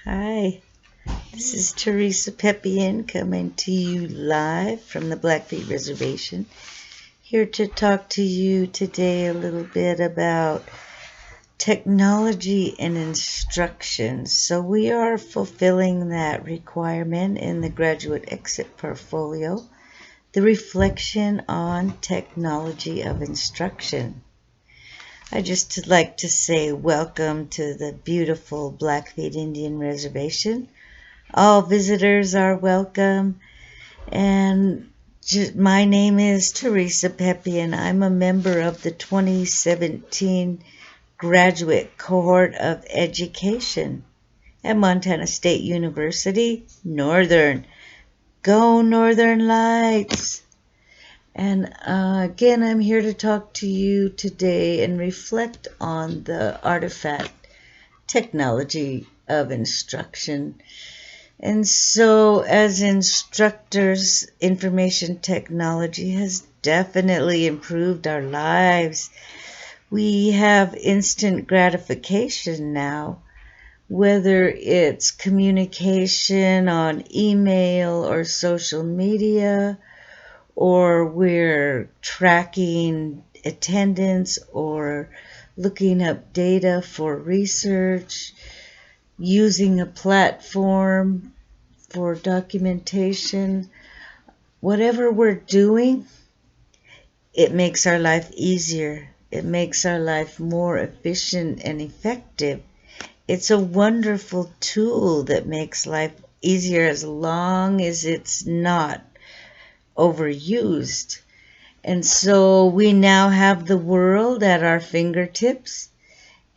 Hi, this is Teresa Peppian coming to you live from the Blackfeet Reservation. Here to talk to you today a little bit about technology and instruction. So, we are fulfilling that requirement in the graduate exit portfolio, the reflection on technology of instruction. I just like to say welcome to the beautiful Blackfeet Indian Reservation. All visitors are welcome. And my name is Teresa Pepe, and I'm a member of the 2017 graduate cohort of education at Montana State University, Northern. Go Northern Lights! And again, I'm here to talk to you today and reflect on the artifact technology of instruction. And so, as instructors, information technology has definitely improved our lives. We have instant gratification now, whether it's communication on email or social media, or we're tracking attendance or looking up data for research, using a platform for documentation. Whatever we're doing, it makes our life easier. It makes our life more efficient and effective. It's a wonderful tool that makes life easier as long as it's not overused. And so we now have the world at our fingertips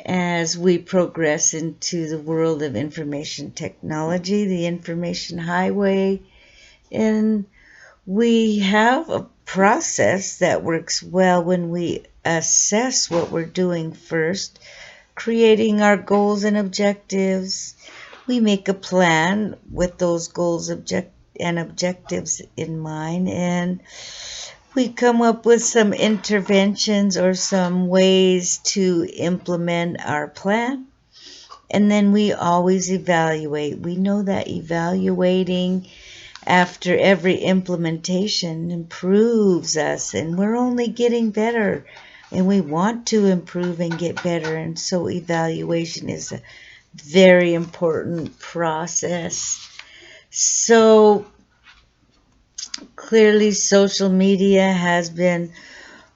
as we progress into the world of information technology, the information highway, and we have a process that works well when we assess what we're doing first, creating our goals and objectives. We make a plan with those goals and objectives in mind, and we come up with some interventions or some ways to implement our plan. And then we always evaluate. We know that evaluating after every implementation improves us, and we're only getting better, and we want to improve and get better. And so evaluation is a very important process. So clearly social media has been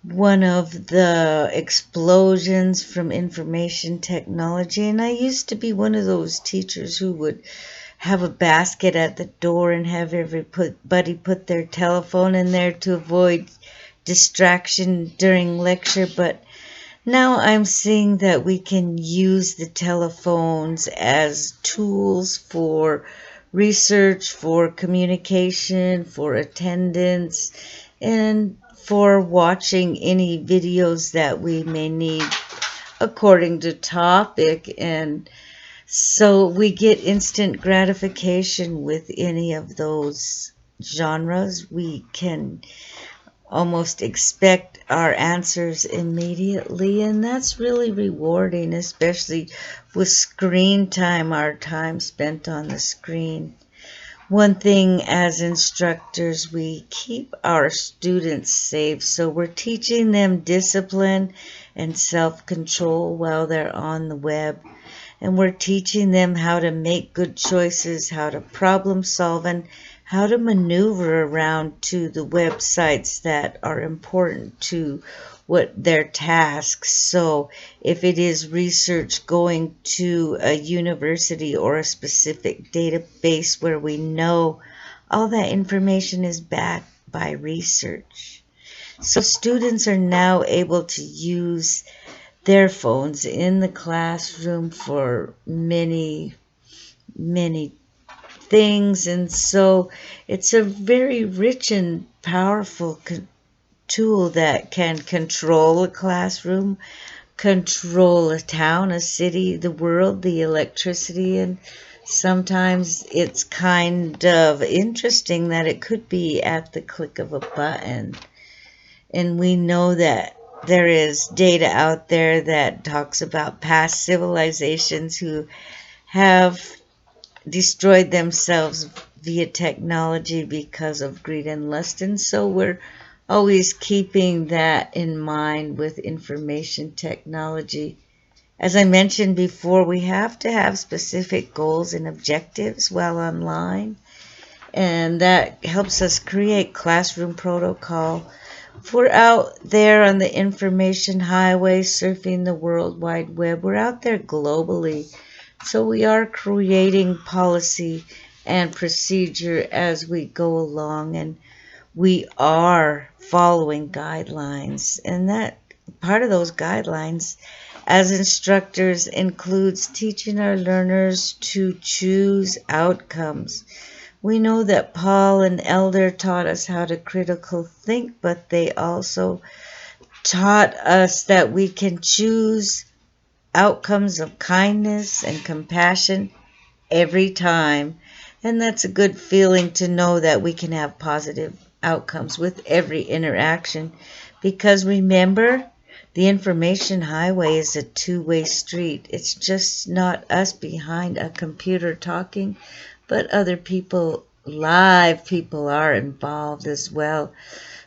one of the explosions from information technology, and I used to be one of those teachers who would have a basket at the door and have everybody put their telephone in there to avoid distraction during lecture. But now I'm seeing that we can use the telephones as tools for research, for communication, for attendance, and for watching any videos that we may need according to topic. And so we get instant gratification with any of those genres. We can almost expect our answers immediately, and that's really rewarding, especially with screen time, our time spent on the screen. One thing as instructors, we keep our students safe, so we're teaching them discipline and self-control while they're on the web. And we're teaching them how to make good choices, how to problem solve, and how to maneuver around to the websites that are important to what their tasks. So if it is research going to a university or a specific database where we know all that information is backed by research. So students are now able to use their phones in the classroom for many, many things. And so it's a very rich and powerful tool that can control a classroom, control a town, a city, the world, the electricity. And sometimes it's kind of interesting that it could be at the click of a button. And we know that there is data out there that talks about past civilizations who have destroyed themselves via technology because of greed and lust. And so we're always keeping that in mind with information technology. As I mentioned before, we have to have specific goals and objectives while online, and that helps us create classroom protocol. If we're out there on the information highway surfing the World Wide Web, we're out there globally. So we are creating policy and procedure as we go along, and we are following guidelines. And that part of those guidelines as instructors includes teaching our learners to choose outcomes. We know that Paul and Elder taught us how to critical think, but they also taught us that we can choose outcomes of kindness and compassion every time. And that's a good feeling to know that we can have positive outcomes with every interaction. Because remember, the information highway is a two-way street. It's just not us behind a computer talking, but other people, live people, are involved as well.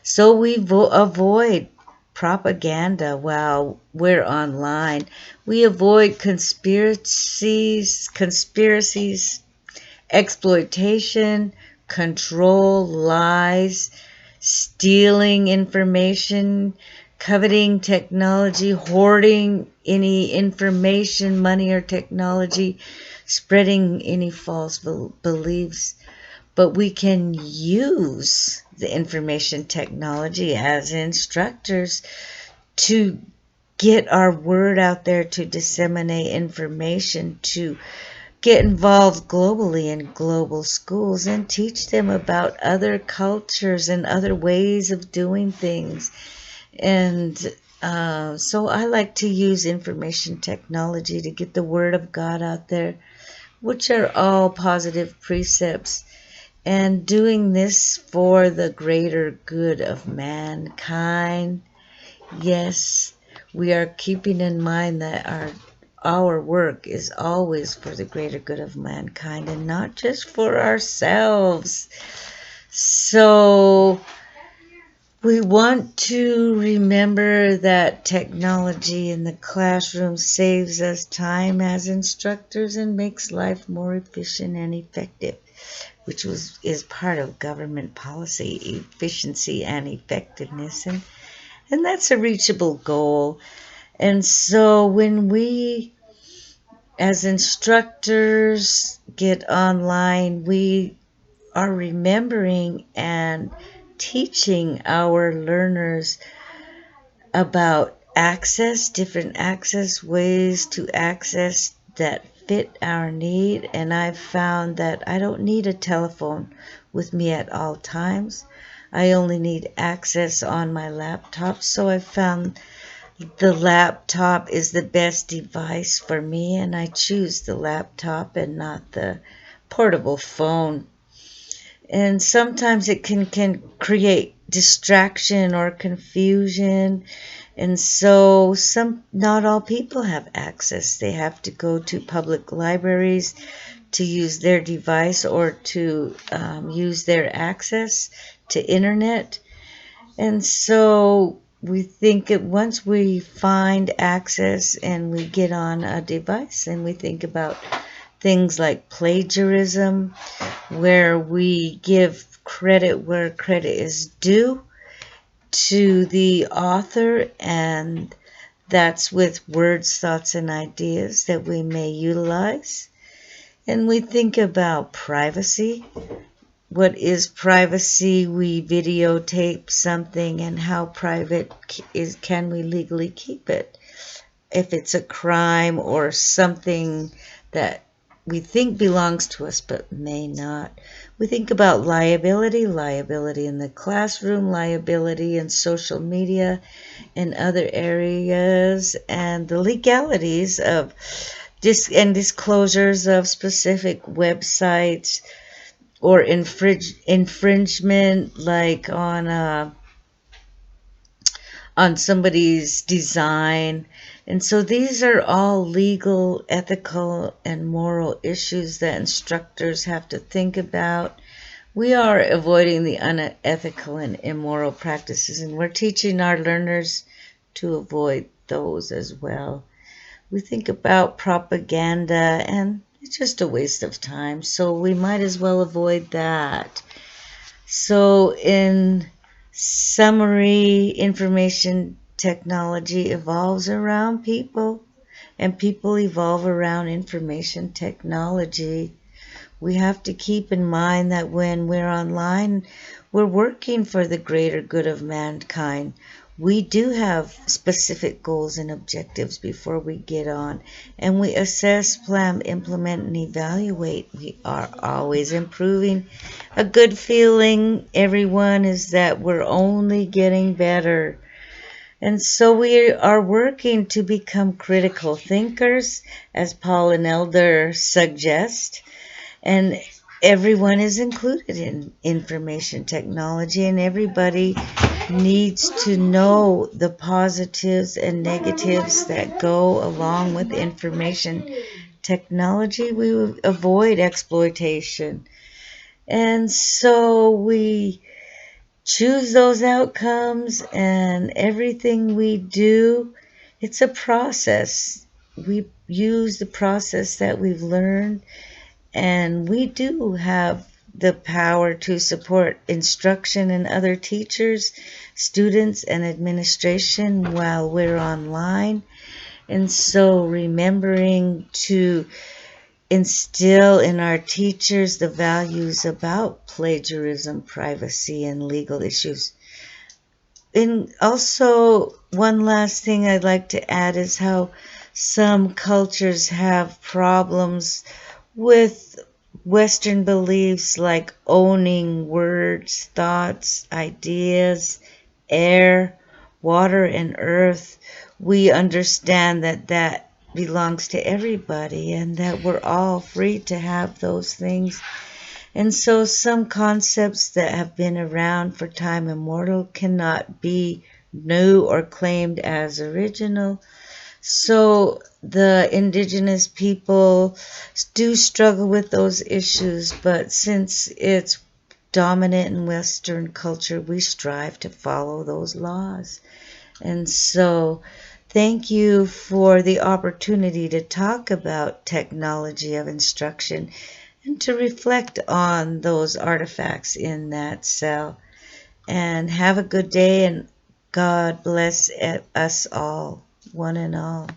So we avoid propaganda while we're online. We avoid conspiracies, exploitation, control, lies, stealing information, coveting technology, hoarding any information, money, or technology, spreading any false beliefs. But we can use the information technology as instructors to get our word out there, to disseminate information, to get involved globally in global schools and teach them about other cultures and other ways of doing things. And so I like to use information technology to get the word of God out there, which are all positive precepts, and doing this for the greater good of mankind. Yes, we are keeping in mind that our work is always for the greater good of mankind and not just for ourselves. So we want to remember that technology in the classroom saves us time as instructors and makes life more efficient and effective, which is part of government policy, efficiency and effectiveness. And that's a reachable goal. And so when we, as instructors, get online, we are remembering and teaching our learners about access, different access ways to access that fit our need. And I've found that I don't need a telephone with me at all times. I only need access on my laptop. So I found the laptop is the best device for me, and I choose the laptop and not the portable phone. And sometimes it can create distraction or confusion, and so not all people have access. They have to go to public libraries to use their device or to use their access to internet. And so we think that once we find access and we get on a device, and we think about things like plagiarism, where we give credit where credit is due to the author, and that's with words, thoughts, and ideas that we may utilize. And we think about privacy. What is privacy? We videotape something, and how private can we legally keep it? If it's a crime or something that we think belongs to us but may not. We think about liability in the classroom, liability in social media and other areas, and the legalities of disclosures of specific websites, or infringement, like on on somebody's design. And so these are all legal, ethical, and moral issues that instructors have to think about. We are avoiding the unethical and immoral practices, and we're teaching our learners to avoid those as well. We think about propaganda, and it's just a waste of time, so we might as well avoid that. So, in summary, information technology evolves around people, and people evolve around information technology. We have to keep in mind that when we're online, we're working for the greater good of mankind. We do have specific goals and objectives before we get on, and we assess, plan, implement, and evaluate. We are always improving. A good feeling, everyone, is that we're only getting better. And so we are working to become critical thinkers, as Paul and Elder suggest, and everyone is included in information technology, and everybody needs to know the positives and negatives that go along with information technology. We will avoid exploitation, and so we choose those outcomes, and everything we do, it's a process. We use the process that we've learned, and we do have the power to support instruction and other teachers, students, and administration while we're online. And so remembering to instill in our teachers the values about plagiarism, privacy, and legal issues. And also, one last thing I'd like to add is how some cultures have problems with Western beliefs like owning words, thoughts, ideas, air, water, and earth. We understand that that belongs to everybody and that we're all free to have those things. And so some concepts that have been around for time immemorial cannot be new or claimed as original. So the indigenous people do struggle with those issues, but since it's dominant in Western culture, we strive to follow those laws. And so thank you for the opportunity to talk about technology of instruction and to reflect on those artifacts in that cell. And have a good day, and God bless us all, one and all.